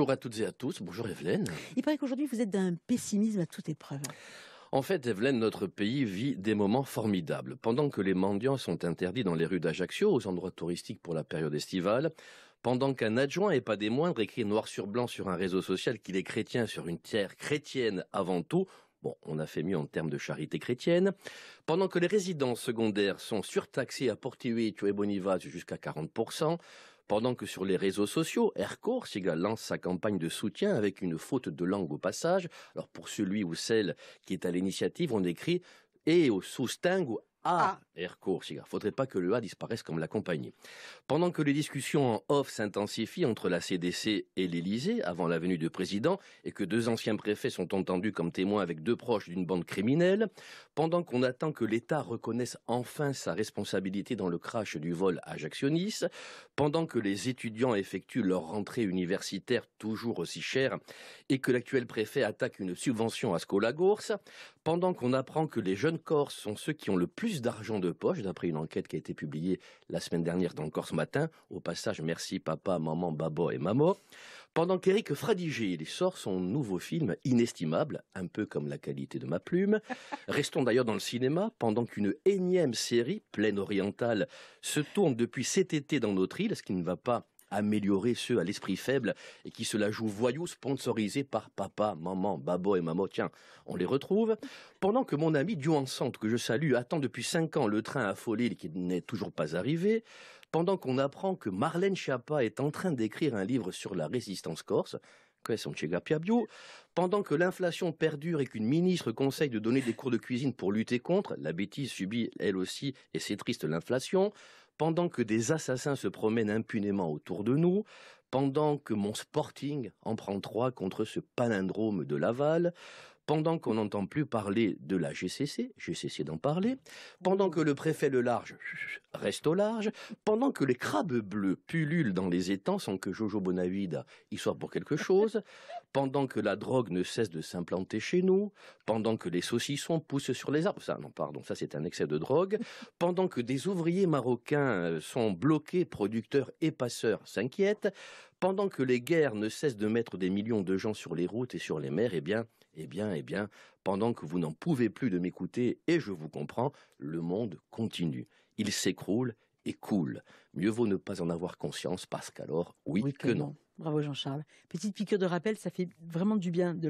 Bonjour à toutes et à tous, bonjour Evelyne. Il paraît qu'aujourd'hui, vous êtes d'un pessimisme à toute épreuve. En fait, Evelyne, notre pays vit des moments formidables. Pendant que les mendiants sont interdits dans les rues d'Ajaccio, aux endroits touristiques pour la période estivale, pendant qu'un adjoint, et pas des moindres, écrit noir sur blanc sur un réseau social qu'il est chrétien sur une terre chrétienne avant tout, bon, on a fait mieux en termes de charité chrétienne. Pendant que les résidences secondaires sont surtaxées à Porto-Vecchio et Boniface jusqu'à 40%, pendant que sur les réseaux sociaux, Ercourt lance sa campagne de soutien avec une faute de langue au passage. Alors pour celui ou celle qui est à l'initiative, on écrit « et au sostengo à Ercourt ». Il ne faudrait pas que le A disparaisse comme la compagnie. Pendant que les discussions en off s'intensifient entre la CDC et l'Élysée avant la venue du président et que deux anciens préfets sont entendus comme témoins avec deux proches d'une bande criminelle, pendant qu'on attend que l'État reconnaisse enfin sa responsabilité dans le crash du vol Ajaccio-Nice, pendant que les étudiants effectuent leur rentrée universitaire toujours aussi chère et que l'actuel préfet attaque une subvention à Scola-Gours, pendant qu'on apprend que les jeunes Corses sont ceux qui ont le plus d'argent de poche, d'après une enquête qui a été publiée la semaine dernière dans le Corse Matin, au passage merci papa, maman, babo et mamo, pendant qu'Éric Fradigé sort son nouveau film inestimable, un peu comme la qualité de ma plume. Restons d'ailleurs dans le cinéma, pendant qu'une énième série, Plaine orientale, se tourne depuis cet été dans notre île, ce qui ne va pas améliorer ceux à l'esprit faible et qui se la jouent voyous sponsorisés par papa, maman, babo et maman. Tiens, on les retrouve. Pendant que mon ami Dion Sante, que je salue, attend depuis 5 ans le train à Folie qui n'est toujours pas arrivé, pendant qu'on apprend que Marlène Schiappa est en train d'écrire un livre sur la résistance corse, pendant que l'inflation perdure et qu'une ministre conseille de donner des cours de cuisine pour lutter contre, la bêtise subit elle aussi, et c'est triste, l'inflation, pendant que des assassins se promènent impunément autour de nous, pendant que mon Sporting en prend 3 contre ce palindrome de Laval, pendant qu'on n'entend plus parler de la GCC, j'ai cessé d'en parler, pendant que le préfet Le Large reste au large, pendant que les crabes bleus pullulent dans les étangs sans que Jojo Bonavide y soit pour quelque chose, pendant que la drogue ne cesse de s'implanter chez nous, pendant que les saucissons poussent sur les arbres, ça c'est un excès de drogue, pendant que des ouvriers marocains sont bloqués, producteurs et passeurs s'inquiètent, pendant que les guerres ne cessent de mettre des millions de gens sur les routes et sur les mers, eh bien, pendant que vous n'en pouvez plus de m'écouter, et je vous comprends, le monde continue. Il s'écroule et coule. Mieux vaut ne pas en avoir conscience parce qu'alors, oui que non. Bravo Jean-Charles. Petite piqûre de rappel, ça fait vraiment du bien de